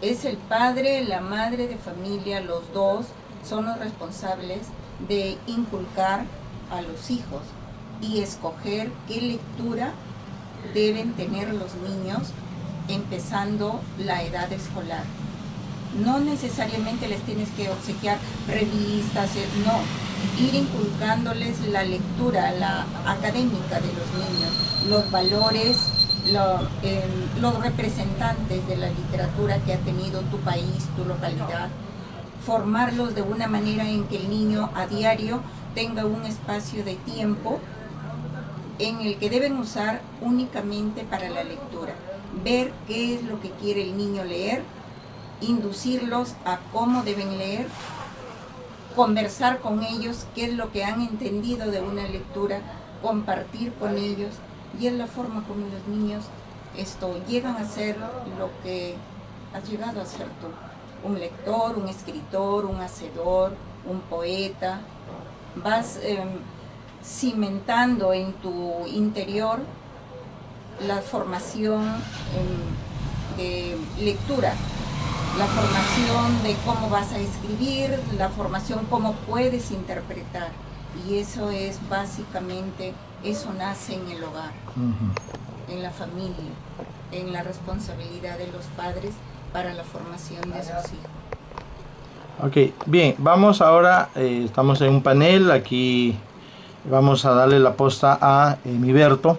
Es el padre, la madre de familia, los dos son los responsables de inculcar a los hijos y escoger qué lectura deben tener los niños empezando la edad escolar. No necesariamente les tienes que obsequiar revistas, no, ir inculcándoles la lectura, la académica de los niños, los valores, los representantes de la literatura que ha tenido tu país, tu localidad, formarlos de una manera en que el niño a diario tenga un espacio de tiempo en el que deben usar únicamente para la lectura, ver qué es lo que quiere el niño leer, inducirlos a cómo deben leer, conversar con ellos qué es lo que han entendido de una lectura, compartir con ellos, y es la forma como los niños llegan a ser lo que has llegado a ser tú, un lector, un escritor, un hacedor, un poeta. Vas cimentando en tu interior la formación de lectura, la formación de cómo vas a escribir, la formación cómo puedes interpretar, y eso es básicamente, eso nace en el hogar, en la familia, en la responsabilidad de los padres para la formación de sus hijos. Ok, bien, vamos ahora, estamos en un panel, aquí vamos a darle la posta a Miberto.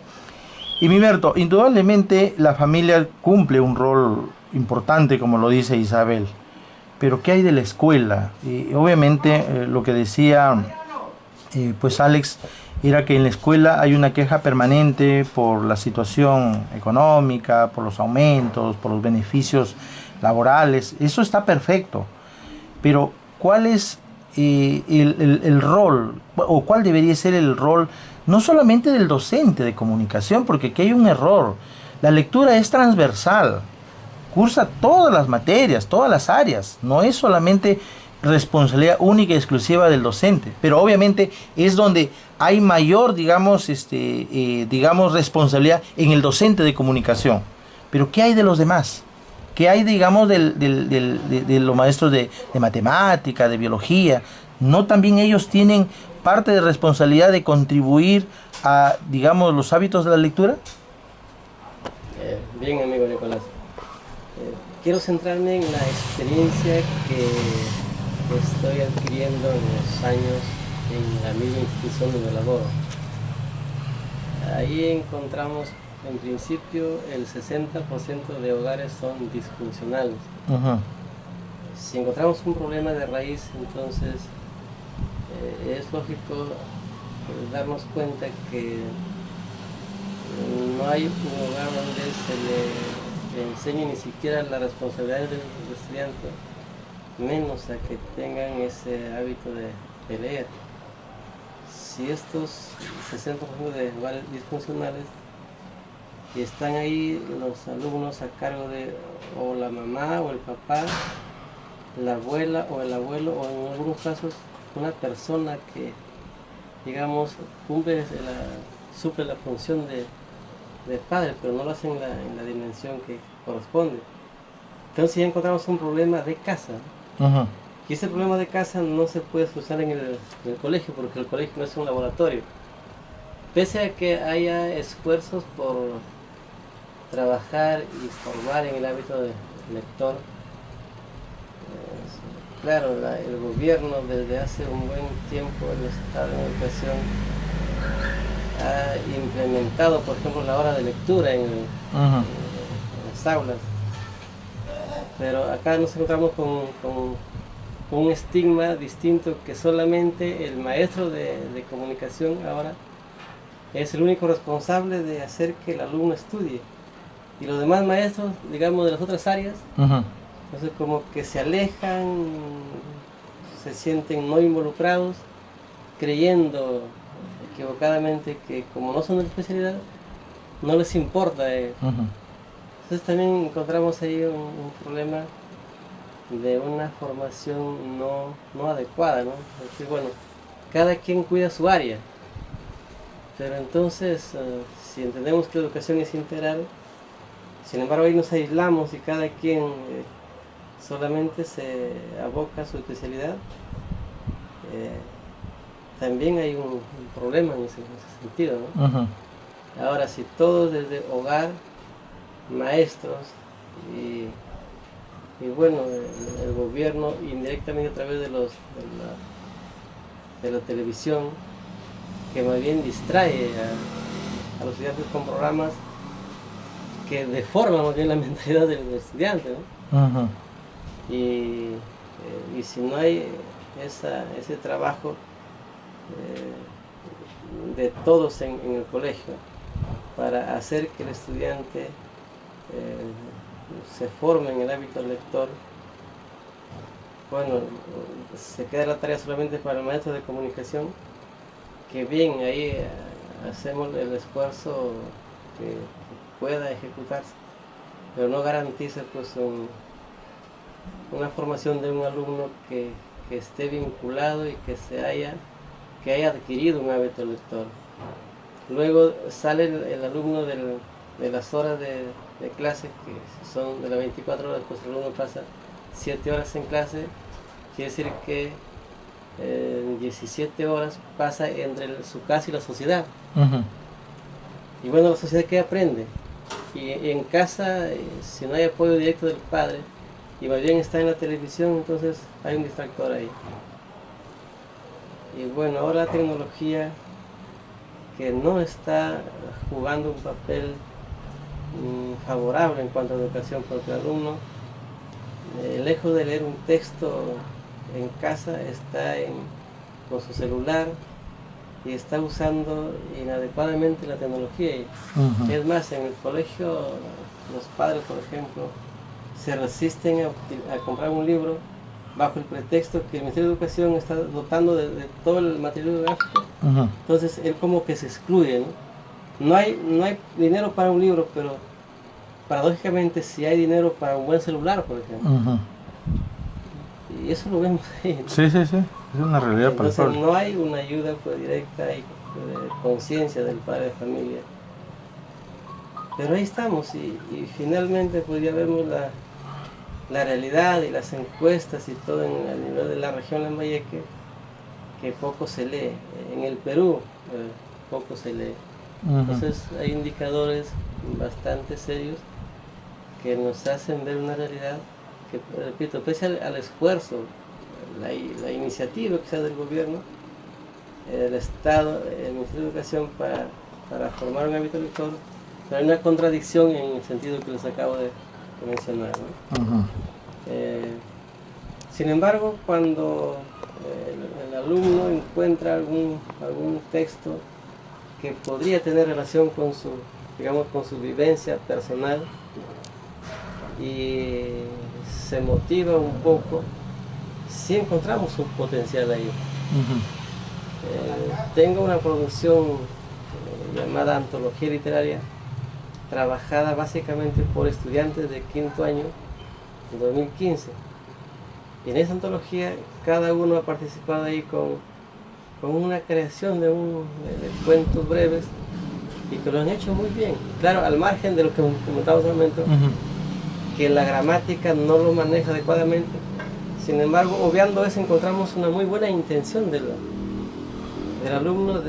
Y Miberto, indudablemente la familia cumple un rol importante, como lo dice Isabel, pero ¿qué hay de la escuela? Obviamente lo que decía pues Alex era que en la escuela hay una queja permanente por la situación económica, por los aumentos, por los beneficios laborales. Eso está perfecto, pero ¿cuál es el rol, o cuál debería ser el rol no solamente del docente de comunicación? Porque aquí hay un error. La lectura es transversal, cursa todas las materias, todas las áreas, no es solamente responsabilidad única y exclusiva del docente, pero obviamente es donde hay mayor, digamos, responsabilidad en el docente de comunicación. Pero ¿qué hay de los demás? ¿Qué hay, digamos, de los maestros de matemática, de biología? ¿No también ellos tienen parte de responsabilidad de contribuir a, digamos, los hábitos de la lectura? Bien, amigo Nicolás. Quiero centrarme en la experiencia que estoy adquiriendo en los años en la misma institución donde laboro. Ahí encontramos, en principio, el 60% de hogares son disfuncionales. Si encontramos un problema de raíz, entonces es lógico darnos cuenta que no hay un hogar donde se le enseñe ni siquiera la responsabilidad del estudiante, menos a que tengan ese hábito de leer. Si estos 60% de hogares disfuncionales y están ahí los alumnos a cargo de o la mamá o el papá, la abuela o el abuelo, o en algunos casos una persona que, digamos, suple la función de padre, pero no lo hace en la dimensión que corresponde. Entonces ya encontramos un problema de casa. Y ese problema de casa no se puede solucionar en el colegio, porque el colegio no es un laboratorio. Pese a que haya esfuerzos por trabajar y formar en el hábito de lector, claro, el gobierno desde hace un buen tiempo, el Estado de Educación, ha implementado, por ejemplo, la hora de lectura en las aulas. Pero acá nos encontramos con un estigma distinto, que solamente el maestro de comunicación ahora es el único responsable de hacer que el alumno estudie. Y los demás maestros, digamos, de las otras áreas, entonces como que se alejan, se sienten no involucrados, creyendo equivocadamente que como no son de la especialidad, no les importa. Entonces también encontramos ahí un problema de una formación no adecuada, ¿no? Porque, bueno, cada quien cuida su área, pero entonces si entendemos que la educación es integral, sin embargo ahí nos aislamos y cada quien solamente se aboca a su especialidad, también hay un problema en ese sentido, ¿no? Ujú. Ahora, si todos desde hogar, maestros y bueno, el gobierno indirectamente a través de la televisión, que más bien distrae a los estudiantes con programas que deforman más bien la mentalidad del estudiante, ¿no? Ujú. Y si no hay ese trabajo de todos en el colegio para hacer que el estudiante se forme en el hábito lector, bueno, se queda la tarea solamente para el maestro de comunicación, que bien ahí hacemos el esfuerzo que pueda ejecutarse, pero no garantiza pues una formación de un alumno que esté vinculado y que haya adquirido un hábito lector. Luego sale el alumno de las horas de clase, que son de las 24 horas, pues el alumno pasa 7 horas en clase, quiere decir que 17 horas pasa entre su casa y la sociedad. Ujú. Y bueno, la sociedad que aprende. Y en casa, si no hay apoyo directo del padre, y más bien está en la televisión, entonces hay un distractor ahí. Y bueno, ahora la tecnología que no está jugando un papel favorable en cuanto a educación, porque el alumno, lejos de leer un texto en casa, está con su celular y está usando inadecuadamente la tecnología. Ujú. Es más, en el colegio los padres, por ejemplo, se resisten a comprar un libro bajo el pretexto que el Ministerio de Educación está dotando de todo el material gráfico. Ujú. Entonces él como que se excluye, ¿no? No hay dinero para un libro, pero paradójicamente sí hay dinero para un buen celular, por ejemplo. Ujú. Y eso lo vemos ahí, ¿no? Sí, sí, sí, es una realidad Entonces palpable. no hay una ayuda pues, directa y conciencia del padre de familia. Pero ahí estamos y finalmente pues ya vemos la realidad y las encuestas y todo a nivel de la región Lambayeque, que poco se lee. En el Perú poco se lee. Ujú. Entonces hay indicadores bastante serios que nos hacen ver una realidad que, repito, pese al esfuerzo, la iniciativa que sea del gobierno, el Estado, el Ministerio de Educación para formar un hábito lector, pero hay una contradicción en el sentido que les acabo de mencionar, ¿no? Ujú. Sin embargo, cuando el alumno encuentra algún texto que podría tener relación con su vivencia personal y se motiva un poco, sí encontramos un potencial ahí. Ujú. Tengo una producción llamada Antología Literaria, trabajada básicamente por estudiantes de quinto año, en 2015. Y en esa antología cada uno ha participado ahí con una creación de cuentos breves y que lo han hecho muy bien. Claro, al margen de lo que comentamos hace un momento, Ujú. que la gramática no lo maneja adecuadamente. Sin embargo, obviando eso, encontramos una muy buena intención del alumno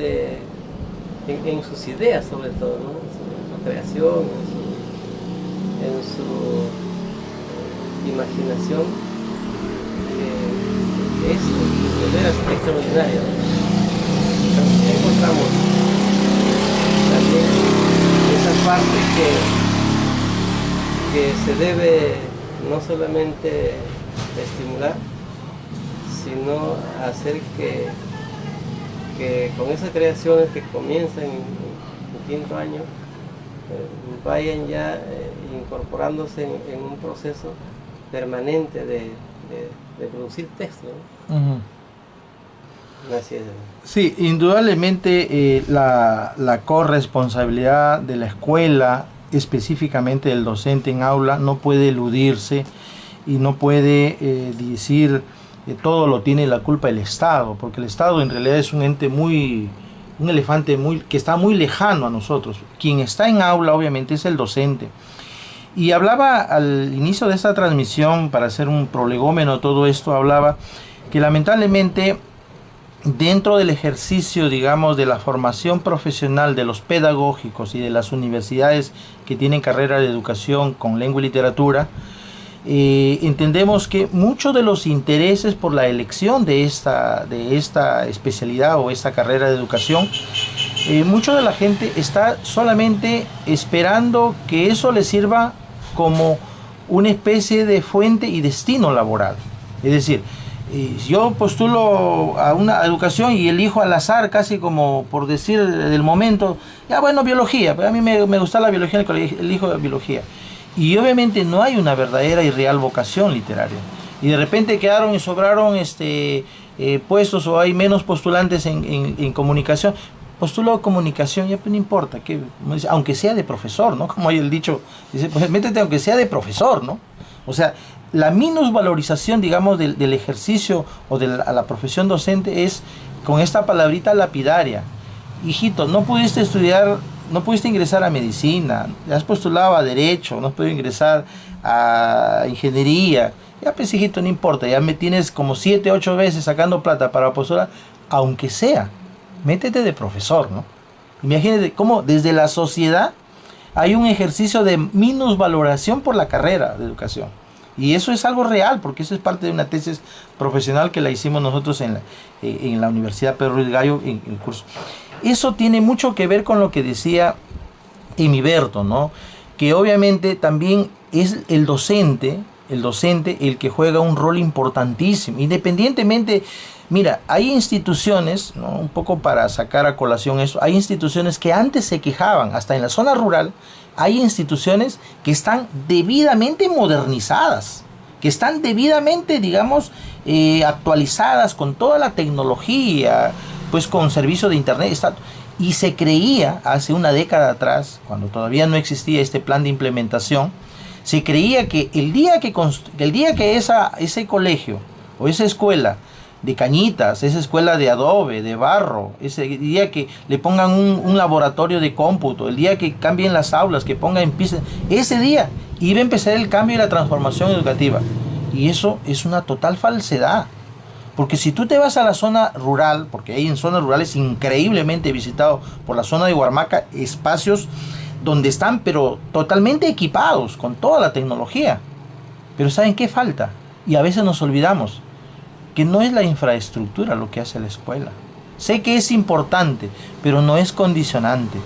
en sus ideas, sobre todo, ¿no? En su creación, en su imaginación, que es de veras extraordinaria, ¿no? Entonces encontramos también esa parte que se debe no solamente estimular, sino hacer que con esas creaciones que comienzan en quinto año vayan ya incorporándose en un proceso permanente de producir texto, ¿no? Ujú. Así es. Sí, indudablemente la corresponsabilidad de la escuela, específicamente del docente en aula, no puede eludirse y no puede decir que todo lo tiene la culpa el Estado, porque el Estado en realidad es un ente un elefante que está muy lejano a nosotros. Quien está en aula obviamente es el docente. Y hablaba al inicio de esta transmisión, para hacer un prolegómeno todo esto, hablaba que lamentablemente dentro del ejercicio, digamos, de la formación profesional de los pedagógicos y de las universidades que tienen carrera de educación con lengua y literatura, entendemos que muchos de los intereses por la elección de esta especialidad o esta carrera de educación, mucha de la gente está solamente esperando que eso le sirva como una especie de fuente y destino laboral. Es decir, yo postulo a una educación y elijo al azar, casi como por decir del momento, ya bueno, biología, pero a mí me gusta la biología en el colegio, elijo biología. Y obviamente no hay una verdadera y real vocación literaria. Y de repente quedaron y sobraron puestos, o hay menos postulantes en comunicación. Postulo comunicación, ya pues no importa, que, aunque sea de profesor, ¿no? Como hay el dicho, dice, pues métete aunque sea de profesor, ¿no? O sea, la minusvalorización, digamos, del ejercicio o de la profesión docente es con esta palabrita lapidaria. Hijito, no pudiste estudiar, no pudiste ingresar a medicina, has postulado a derecho, no has podido ingresar a ingeniería. Ya pues, hijito, no importa, ya me tienes como 7, 8 veces sacando plata para postular, aunque sea, métete de profesor, ¿no? Imagínate cómo desde la sociedad hay un ejercicio de minusvaloración por la carrera de educación. Y eso es algo real, porque eso es parte de una tesis profesional que la hicimos nosotros en la Universidad Pedro Ruiz Gallo, en el curso. Eso tiene mucho que ver con lo que decía Hemiberto, ¿no? Que obviamente también es el docente el que juega un rol importantísimo, independientemente. Mira, hay instituciones, ¿no? Un poco para sacar a colación eso, hay instituciones que antes se quejaban, hasta en la zona rural, hay instituciones que están debidamente modernizadas, que están debidamente, digamos, actualizadas con toda la tecnología, pues con servicio de internet, y se creía hace una década atrás, cuando todavía no existía este plan de implementación, se creía que el día que ese colegio o esa escuela de cañitas, esa escuela de adobe, de barro, ese día que le pongan un laboratorio de cómputo, el día que cambien las aulas, que pongan pisos, ese día iba a empezar el cambio y la transformación educativa. Y eso es una total falsedad. Porque si tú te vas a la zona rural, porque hay en zonas rurales increíblemente visitado por la zona de Huarmaca, espacios donde están pero totalmente equipados con toda la tecnología. Pero ¿saben qué falta? Y a veces nos olvidamos que no es la infraestructura lo que hace la escuela. Sé que es importante, pero no es condicionante.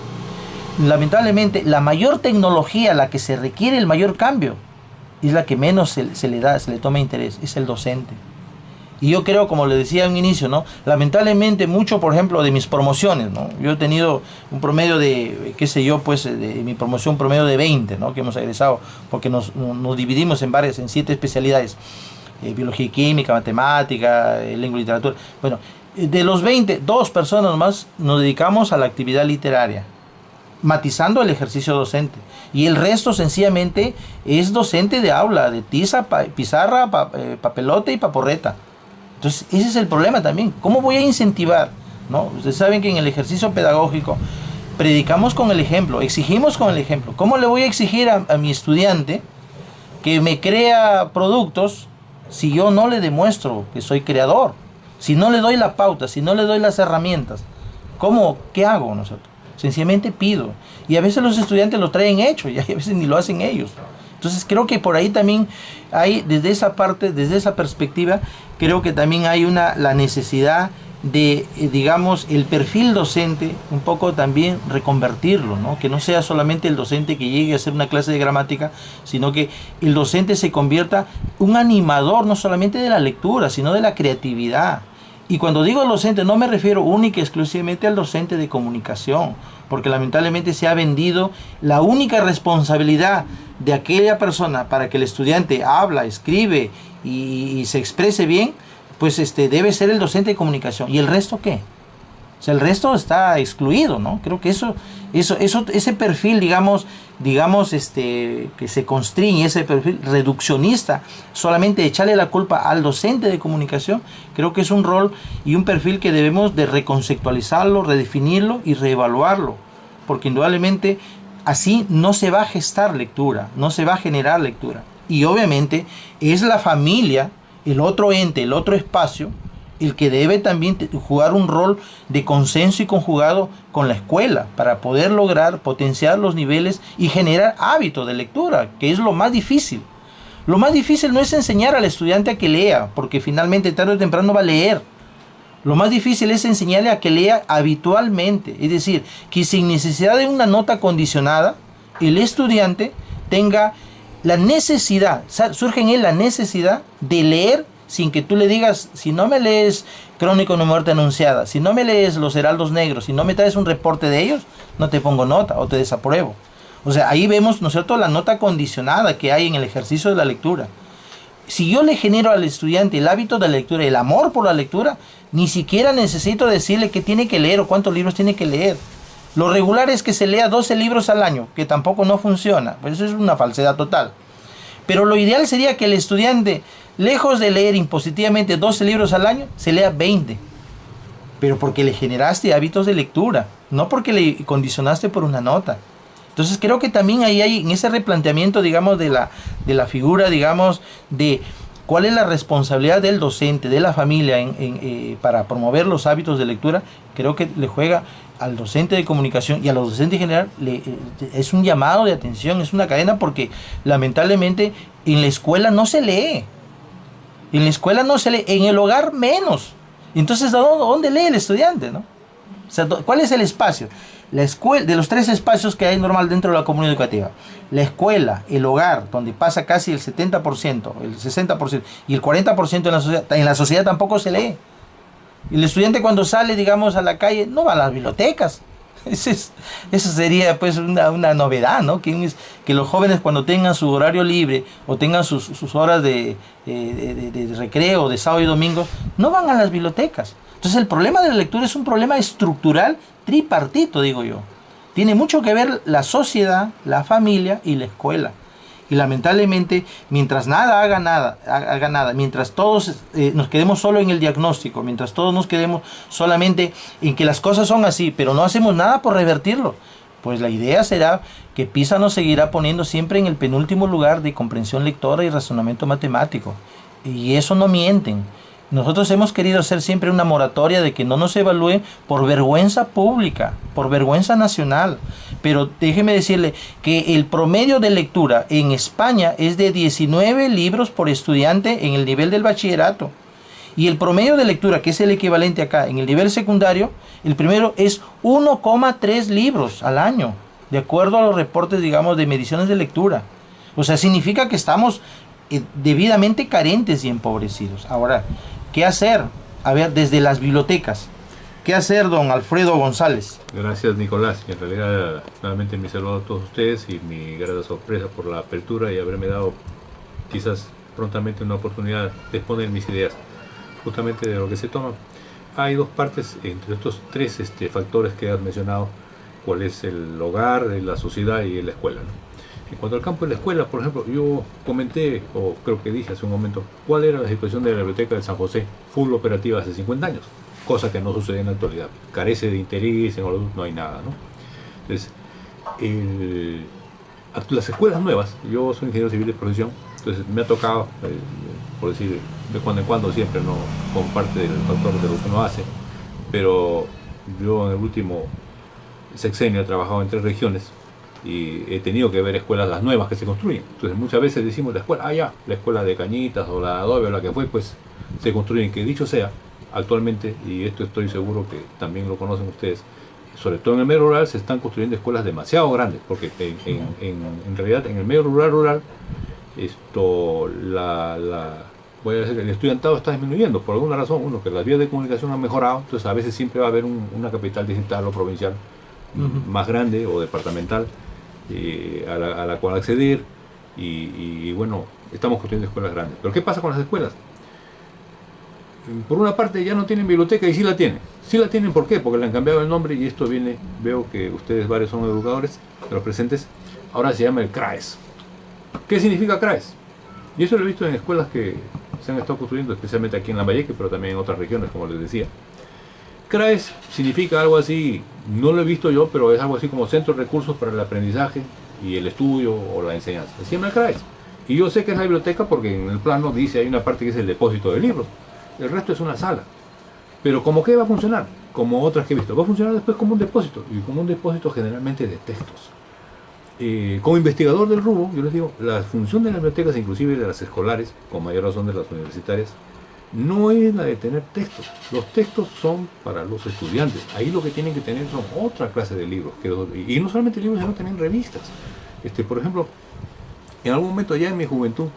Lamentablemente, la mayor tecnología, la que se requiere el mayor cambio, es la que menos se le toma interés, es el docente. Y yo creo, como le decía en un inicio, ¿no? Lamentablemente mucho, por ejemplo, de mis promociones, ¿no? Yo he tenido un promedio de, qué sé yo, pues, de mi promoción, un promedio de 20, ¿no? Que hemos egresado, porque nos dividimos en 7 especialidades. Biología y química, matemática, lengua y literatura. Bueno, de los 20, 2 personas más nos dedicamos a la actividad literaria, matizando el ejercicio docente. Y el resto sencillamente es docente de aula, de tiza, pizarra, papelote y paporreta. Entonces, ese es el problema también. ¿Cómo voy a incentivar? ¿No? Ustedes saben que en el ejercicio pedagógico predicamos con el ejemplo, exigimos con el ejemplo. ¿Cómo le voy a exigir a mi estudiante que me crea productos si yo no le demuestro que soy creador? Si no le doy la pauta, si no le doy las herramientas, ¿qué hago nosotros? Sencillamente pido. Y a veces los estudiantes lo traen hecho y a veces ni lo hacen ellos. Entonces creo que por ahí también hay, desde esa parte, desde esa perspectiva, creo que también hay la necesidad de, digamos, el perfil docente, un poco también reconvertirlo, ¿no? Que no sea solamente el docente que llegue a hacer una clase de gramática, sino que el docente se convierta un animador no solamente de la lectura, sino de la creatividad. Y cuando digo docente no me refiero única y exclusivamente al docente de comunicación, porque lamentablemente se ha vendido la única responsabilidad de aquella persona para que el estudiante habla, escribe y se exprese bien, pues debe ser el docente de comunicación. ¿Y el resto qué? O sea, el resto está excluido, ¿no? Creo que ese perfil, digamos, que se constriñe, ese perfil reduccionista, solamente echarle la culpa al docente de comunicación, creo que es un rol y un perfil que debemos de reconceptualizarlo, redefinirlo y reevaluarlo. Porque indudablemente así no se va a gestar lectura, no se va a generar lectura. Y obviamente es la familia, el otro ente, el otro espacio, el que debe también jugar un rol de consenso y conjugado con la escuela para poder lograr potenciar los niveles y generar hábitos de lectura, que es lo más difícil. Lo más difícil no es enseñar al estudiante a que lea, porque finalmente tarde o temprano va a leer. Lo más difícil es enseñarle a que lea habitualmente, es decir, que sin necesidad de una nota condicionada, el estudiante tenga la necesidad, surge en él la necesidad de leer sin que tú le digas, si no me lees Crónica de una muerte anunciada, si no me lees Los Heraldos Negros, si no me traes un reporte de ellos, no te pongo nota o te desapruebo. O sea, ahí vemos, ¿no es cierto?, la nota condicionada que hay en el ejercicio de la lectura. Si yo le genero al estudiante el hábito de la lectura, el amor por la lectura, ni siquiera necesito decirle qué tiene que leer o cuántos libros tiene que leer. Lo regular es que se lea 12 libros al año, que tampoco no funciona, pues eso es una falsedad total. Pero lo ideal sería que el estudiante, lejos de leer impositivamente 12 libros al año, se lea 20. Pero porque le generaste hábitos de lectura, no porque le condicionaste por una nota. Entonces creo que también ahí hay, en ese replanteamiento, digamos, de la figura, digamos, de cuál es la responsabilidad del docente, de la familia para promover los hábitos de lectura, creo que le juega al docente de comunicación y a los docentes en general, es un llamado de atención, es una cadena, porque lamentablemente en la escuela no se lee. En la escuela no se lee, en el hogar menos. Entonces, ¿dónde lee el estudiante, no? O sea, ¿cuál es el espacio? La escuela, de los 3 espacios que hay normal dentro de la comunidad educativa, la escuela, el hogar, donde pasa casi el 70%, el 60% y el 40% en la sociedad tampoco se lee. El estudiante cuando sale, digamos, a la calle, no va a las bibliotecas. Eso sería pues una novedad, ¿no? Que los jóvenes, cuando tengan su horario libre o tengan sus horas de recreo, de sábado y domingo, no van a las bibliotecas. Entonces el problema de la lectura es un problema estructural tripartito, digo yo. Tiene mucho que ver la sociedad, la familia y la escuela. Y lamentablemente, mientras nada haga nada, mientras todos nos quedemos solo en el diagnóstico, mientras todos nos quedemos solamente en que las cosas son así, pero no hacemos nada por revertirlo, pues la idea será que PISA nos seguirá poniendo siempre en el penúltimo lugar de comprensión lectora y razonamiento matemático. Y eso no mienten. Nosotros hemos querido hacer siempre una moratoria de que no nos evalúen por vergüenza pública, por vergüenza nacional. Pero déjeme decirle que el promedio de lectura en España es de 19 libros por estudiante en el nivel del bachillerato. Y el promedio de lectura, que es el equivalente acá en el nivel secundario, el primero es 1,3 libros al año, de acuerdo a los reportes, digamos, de mediciones de lectura. O sea, significa que estamos debidamente carentes y empobrecidos. Ahora, ¿qué hacer? A ver, desde las bibliotecas. ¿Qué hacer, don Alfredo González? Gracias, Nicolás. Y en realidad, nuevamente mi saludo a todos ustedes y mi grata sorpresa por la apertura y haberme dado quizás prontamente una oportunidad de exponer mis ideas justamente de lo que se toma. Hay 2 partes entre estos 3 factores que has mencionado, cuál es el hogar, la sociedad y la escuela, ¿no? En cuanto al campo de la escuela, por ejemplo, yo comenté, o creo que dije hace un momento, cuál era la situación de la biblioteca de San José, full operativa hace 50 años, cosa que no sucede en la actualidad. Carece de interés, no hay nada, ¿no? Entonces, las escuelas nuevas, yo soy ingeniero civil de profesión, entonces me ha tocado, por decir, de cuando en cuando, siempre, no como parte del factor de lo que uno hace, pero yo en el último sexenio he trabajado en 3 regiones, y he tenido que ver escuelas las nuevas que se construyen. Entonces muchas veces decimos la escuela, la escuela de Cañitas o la de Adobe o la que fue, pues se construyen. Que dicho sea, actualmente, y esto estoy seguro que también lo conocen ustedes, sobre todo en el medio rural se están construyendo escuelas demasiado grandes, porque en realidad en el medio rural voy a decir, el estudiantado está disminuyendo por alguna razón. Uno, que las vías de comunicación han mejorado, entonces a veces siempre va a haber una capital distrital o provincial más grande o departamental a la cual acceder, y bueno, estamos construyendo escuelas grandes. Pero ¿qué pasa con las escuelas? Por una parte ya no tienen biblioteca, y sí la tienen. ¿Por qué? Porque le han cambiado el nombre, y esto viene, veo que ustedes varios son educadores de los presentes, ahora se llama el CRAES. ¿Qué significa CRAES? Y eso lo he visto en escuelas que se han estado construyendo, especialmente aquí en Lambayeque, pero también en otras regiones, como les decía. CRAES significa algo así, no lo he visto yo, pero es algo así como Centro de Recursos para el Aprendizaje y el Estudio o la Enseñanza. Se llama CRAES. Y yo sé que es la biblioteca porque en el plano dice, hay una parte que es el depósito de libros. El resto es una sala. Pero ¿cómo qué va a funcionar? Como otras que he visto. Va a funcionar después como un depósito. Y como un depósito generalmente de textos. Como investigador del rubro, yo les digo, la función de las bibliotecas, inclusive de las escolares, con mayor razón de las universitarias, no es la de tener textos. Los textos son para los estudiantes. Ahí lo que tienen que tener son otra clase de libros. Y no solamente libros, sino también revistas. Por ejemplo, en algún momento ya en mi juventud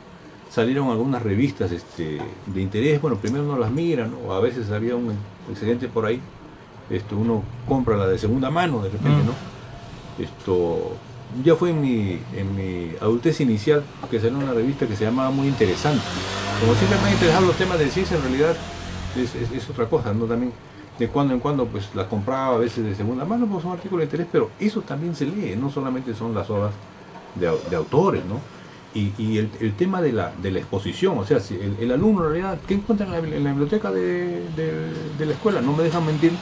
salieron algunas revistas de interés. Bueno, primero uno las mira, ¿no? O a veces había un excedente por ahí. Uno compra la de segunda mano de repente, ¿no? Ya fue en mi adultez inicial que salió una revista que se llamaba Muy Interesante. Como siempre me han interesado los temas de ciencia, en realidad es otra cosa, ¿no? También de cuando en cuando pues las compraba a veces de segunda mano, pues son artículos de interés, pero eso también se lee, no solamente son las obras de autores, ¿no? Y el tema de la exposición, o sea, si el alumno en realidad, ¿qué encuentra en la biblioteca de la escuela? No me dejan mentir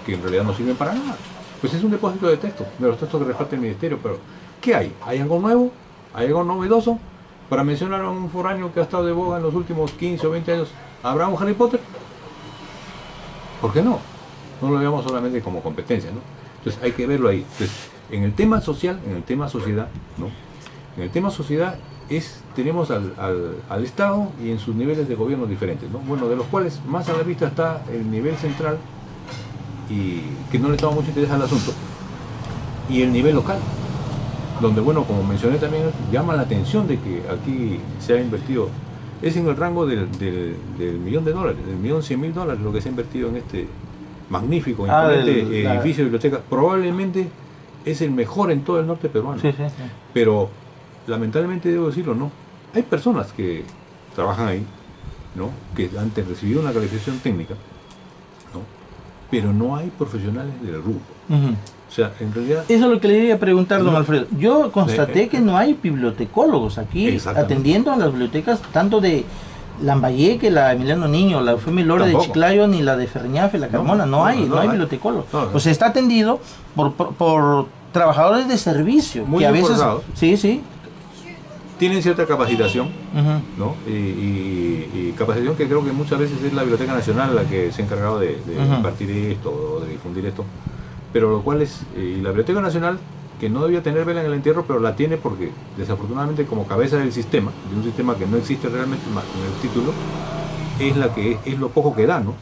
que en realidad no sirven para nada. Pues es un depósito de textos, de los textos que reparte el ministerio, pero ¿qué hay? ¿Hay algo nuevo? ¿Hay algo novedoso? Para mencionar a un foráneo que ha estado de boga en los últimos 15 o 20 años, ¿habrá un Harry Potter? ¿Por qué no? No lo veamos solamente como competencia, ¿no? Entonces hay que verlo ahí. Entonces, en el tema social, en el tema sociedad, ¿no? En el tema sociedad tenemos al Estado y en sus niveles de gobierno diferentes, ¿no? Bueno, de los cuales más a la vista está el nivel central, y que no le toma mucho interés al asunto, y el nivel local, donde, bueno, como mencioné también, llama la atención de que aquí se ha invertido, es en el rango del $1.000.000, del $1.100.000 lo que se ha invertido en este magnífico, imponente edificio de biblioteca. Probablemente es el mejor en todo el norte peruano. Sí. Pero lamentablemente debo decirlo, ¿no? Hay personas que trabajan ahí, ¿no? Que antes recibieron una calificación técnica, ¿no? Pero no hay profesionales del rubro. O sea, en realidad... Eso es lo que le iba a preguntar, don Alfredo. Yo constaté que no hay bibliotecólogos aquí atendiendo a las bibliotecas, tanto de Lambayeque, la Emiliano Niño, la Eufemio Lora de Chiclayo, ni la de Ferñafe, la Carmona. No hay bibliotecólogos. O sea, está atendido por trabajadores de servicio. Muy que a veces esforzados. Sí. Tienen cierta capacitación, ¿no? Y capacitación que creo que muchas veces es la Biblioteca Nacional la que se ha encargado de impartir esto o de difundir esto. Pero lo cual es, y la Biblioteca Nacional, que no debía tener vela en el entierro, pero la tiene porque desafortunadamente como cabeza del sistema, de un sistema que no existe realmente más que en el título, es la que es lo poco que da, ¿no?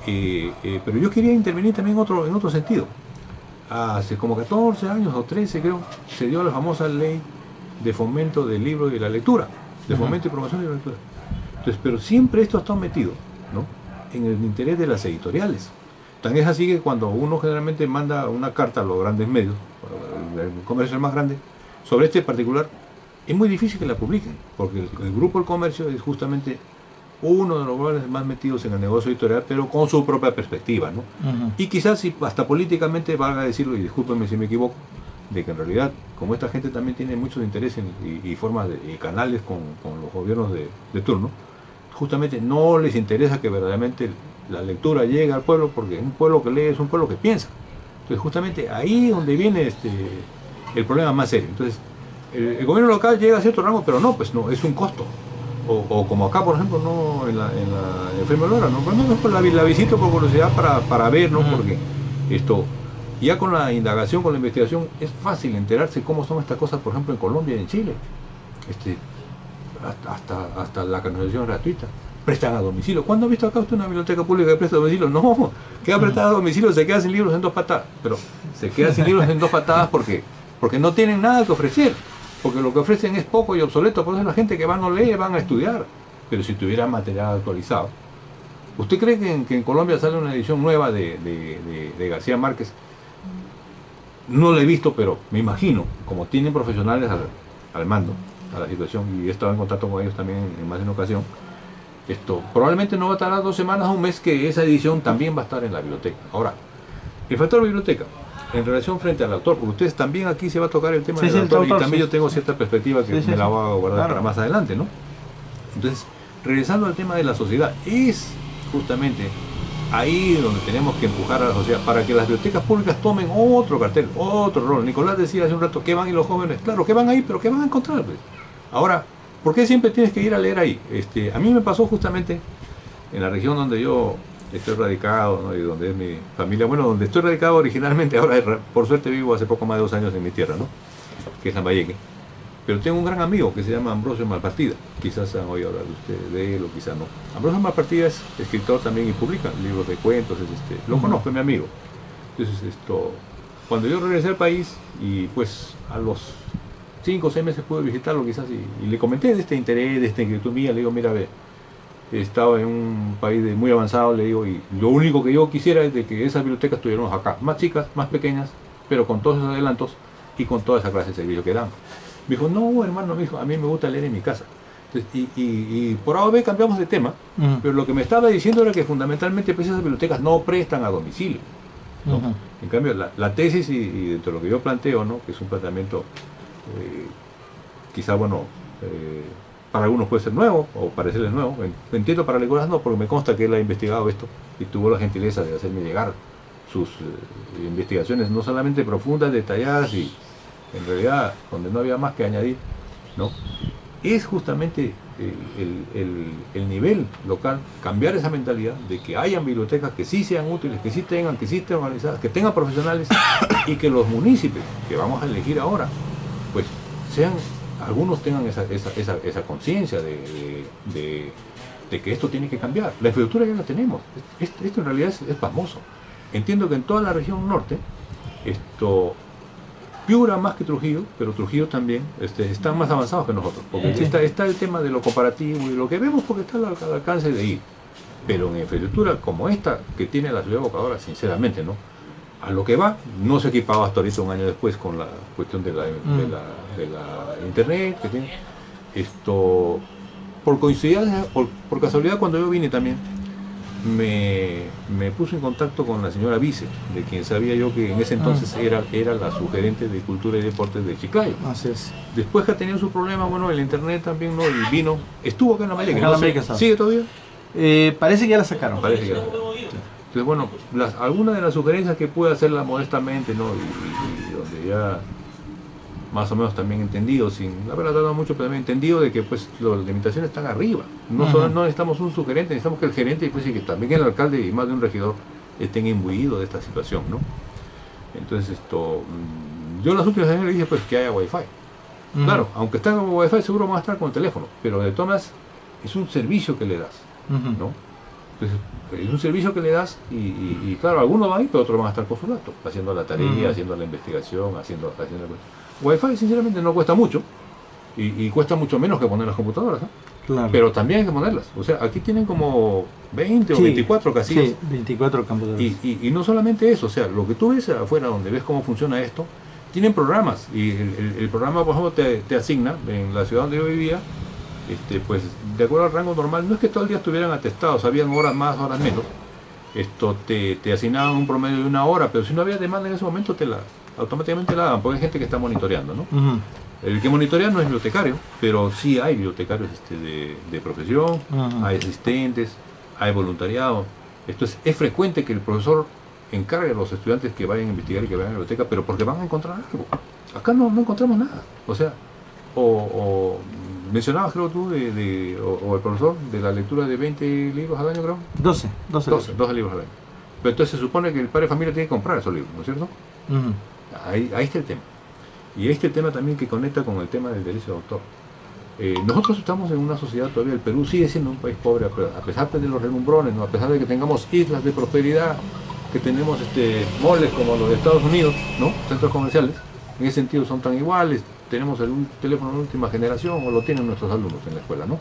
Pero yo quería intervenir también en otro sentido. Hace como 14 años o 13 creo, se dio la famosa ley de fomento del libro y de la lectura, de fomento y promoción de la lectura. Entonces, pero siempre esto ha estado metido, ¿no? En el interés de las editoriales. Tan es así que cuando uno generalmente manda una carta a los grandes medios, el comercio es más grande, sobre este particular, es muy difícil que la publiquen, porque el grupo El Comercio es justamente uno de los valores más metidos en el negocio editorial, pero con su propia perspectiva, ¿no? Y quizás si hasta políticamente valga decirlo, y discúlpenme si me equivoco, de que en realidad, como esta gente también tiene muchos intereses y formas y canales con los gobiernos de turno, justamente no les interesa que verdaderamente la lectura llegue al pueblo, porque un pueblo que lee es un pueblo que piensa. Entonces justamente ahí es donde viene el problema más serio. Entonces el gobierno local llega a cierto rango, pero no, pues no, es un costo. O como acá, por ejemplo, no en la Eufemio Lora, ¿no? Pues no, la visito por curiosidad para ver, ¿no? Porque ya con la indagación, con la investigación, es fácil enterarse cómo son estas cosas, por ejemplo, en Colombia y en Chile. Hasta la canalización gratuita. Prestan a domicilio. ¿Cuándo ha visto acá usted una biblioteca pública que presta a domicilio? No, que ha prestado a domicilio se queda sin libros en 2 patadas. Pero se queda sin libros en 2 patadas porque no tienen nada que ofrecer. Porque lo que ofrecen es poco y obsoleto. Por eso la gente que va no lee, van a estudiar. Pero si tuviera material actualizado. ¿Usted cree que en Colombia sale una edición nueva de García Márquez? No lo he visto, pero me imagino, como tienen profesionales al mando, a la situación, y he estado en contacto con ellos también en más de una ocasión, probablemente no va a tardar 2 semanas o un mes que esa edición también va a estar en la biblioteca. Ahora, el factor biblioteca, en relación frente al autor, porque ustedes también aquí se va a tocar el tema del autor, y también yo tengo cierta perspectiva que me la voy a guardar para más adelante, ¿no? Entonces, regresando al tema de la sociedad, es justamente ahí donde tenemos que empujar a la sociedad para que las bibliotecas públicas tomen otro cartel, otro rol. Nicolás decía hace un rato, ¿qué van y los jóvenes? Claro, ¿qué van ahí? Pero ¿qué van a encontrar? Pues? Ahora, ¿por qué siempre tienes que ir a leer ahí? A mí me pasó justamente en la región donde yo estoy radicado, ¿no? Y donde es mi familia, bueno, donde estoy radicado originalmente, ahora por suerte vivo hace poco más de 2 años en mi tierra, ¿no? Que es Lambayeque. Pero tengo un gran amigo que se llama Ambrosio Malpartida, quizás han oído hablar de ustedes de él o quizás no. Ambrosio Malpartida es escritor también y publica libros de cuentos, lo conozco, es mi amigo. Entonces, cuando yo regresé al país y pues a los 5 o 6 meses pude visitarlo quizás y le comenté de este interés, de esta inquietud mía, le digo, mira, ve, he estado en un país muy avanzado, le digo, y lo único que yo quisiera es de que esas bibliotecas estuviéramos acá, más chicas, más pequeñas, pero con todos esos adelantos y con toda esa clase de servicio que dan. Me dijo, no, hermano, me dijo, a mí me gusta leer en mi casa. Entonces, y por ahora cambiamos de tema, pero lo que me estaba diciendo era que fundamentalmente pues, esas bibliotecas no prestan a domicilio, ¿no? En cambio, la tesis y dentro de lo que yo planteo, ¿no? Que es un planteamiento quizá, bueno, para algunos puede ser nuevo o parecerles nuevo, entiendo para Nicolás no, porque me consta que él ha investigado esto y tuvo la gentileza de hacerme llegar sus investigaciones, no solamente profundas, detalladas y en realidad donde no había más que añadir, ¿no? Es justamente el nivel local, cambiar esa mentalidad de que hayan bibliotecas que sí sean útiles, que sí estén organizadas, que tengan profesionales y que los municipios que vamos a elegir ahora, pues algunos tengan esa conciencia de que esto tiene que cambiar. La infraestructura ya la tenemos, esto en realidad es pasmoso. Entiendo que en toda la región norte, Piura más que Trujillo, pero Trujillo también están más avanzados que nosotros, porque Sí. está el tema de lo comparativo y lo que vemos porque está al alcance de ir. Pero en infraestructura como esta que tiene la ciudad de Bocadora, sinceramente, ¿no? A lo que va, no se equipaba hasta ahorita un año después con la cuestión de la internet que tiene. Por coincidencia, por casualidad, cuando yo vine también, me puso en contacto con la señora Vice, de quien sabía yo que en ese entonces era la sugerente de Cultura y Deportes de Chiclayo. Así es. Después que ha tenido su problema, bueno, el internet también, ¿no? Y vino, estuvo acá en Lambayeque. Acá en Lambayeque está. ¿Sigue todavía? Parece que ya la sacaron. Parece que entonces, bueno, algunas de las sugerencias que pude hacerla modestamente, ¿no? Y donde ya más o menos también entendido, sin haberla dado mucho, pero también entendido de que pues las limitaciones están arriba. No necesitamos un sugerente, necesitamos que el gerente pues, y que también el alcalde y más de un regidor estén imbuidos de esta situación, ¿no? Entonces yo las últimas veces le dije pues que haya wifi. Claro, aunque estén con wifi seguro van a estar con el teléfono, pero de todas maneras es un servicio que le das, ¿no? Entonces, es un servicio que le das y claro, algunos van ahí, pero otros van a estar con su laptop, haciendo la tarea, haciendo la investigación, haciendo Wi-Fi sinceramente no cuesta mucho y cuesta mucho menos que poner las computadoras, ¿no? Claro. Pero también hay que ponerlas. O sea, aquí tienen como 20 o 24 casillas. Sí, 24 computadoras. Y no solamente eso, o sea, lo que tú ves afuera donde ves cómo funciona esto, tienen programas y el programa, por ejemplo, te asigna en la ciudad donde yo vivía, pues de acuerdo al rango normal, no es que todo el día estuvieran atestados, habían horas más, horas menos, te asignaban un promedio de 1 hora, pero si no había demanda en ese momento automáticamente la daban, porque hay gente que está monitoreando, ¿no? El que monitorea no es bibliotecario, pero sí hay bibliotecarios de profesión, hay asistentes, hay voluntariado. Es frecuente que el profesor encargue a los estudiantes que vayan a investigar y que vayan a la biblioteca, pero porque van a encontrar algo. Acá no encontramos nada. O sea, mencionabas, creo tú, o el profesor, de la lectura de 20 libros al año, creo. 12 libros al año. Pero entonces se supone que el padre de familia tiene que comprar esos libros, ¿no es cierto? Ahí está el tema. Y este tema también que conecta con el tema del derecho de autor. Nosotros estamos en una sociedad todavía, el Perú sigue siendo un país pobre, a pesar de los relumbrones, ¿no? A pesar de que tengamos islas de prosperidad, que tenemos moles como los de Estados Unidos, ¿no? Centros comerciales, en ese sentido son tan iguales, tenemos un teléfono de última generación, o lo tienen nuestros alumnos en la escuela, ¿no?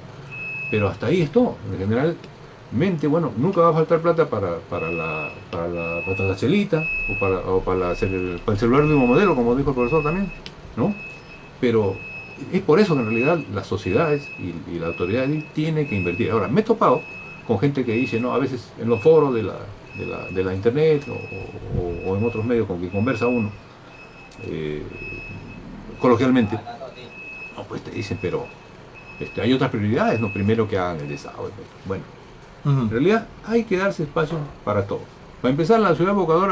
Pero hasta ahí es todo. En generalmente, bueno, nunca va a faltar plata para la chelita, o para el celular de un modelo, como dijo el profesor también, ¿no? Pero es por eso que en realidad las sociedades y la autoridad tienen que invertir. Ahora, me he topado con gente que dice, no, a veces en los foros de la internet o en otros medios con que conversa uno, coloquialmente, no, pues te dicen, pero hay otras prioridades, no, primero que hagan el desagüe. Bueno, Ujú. En realidad hay que darse espacio para todo. Para empezar, la ciudad evocadora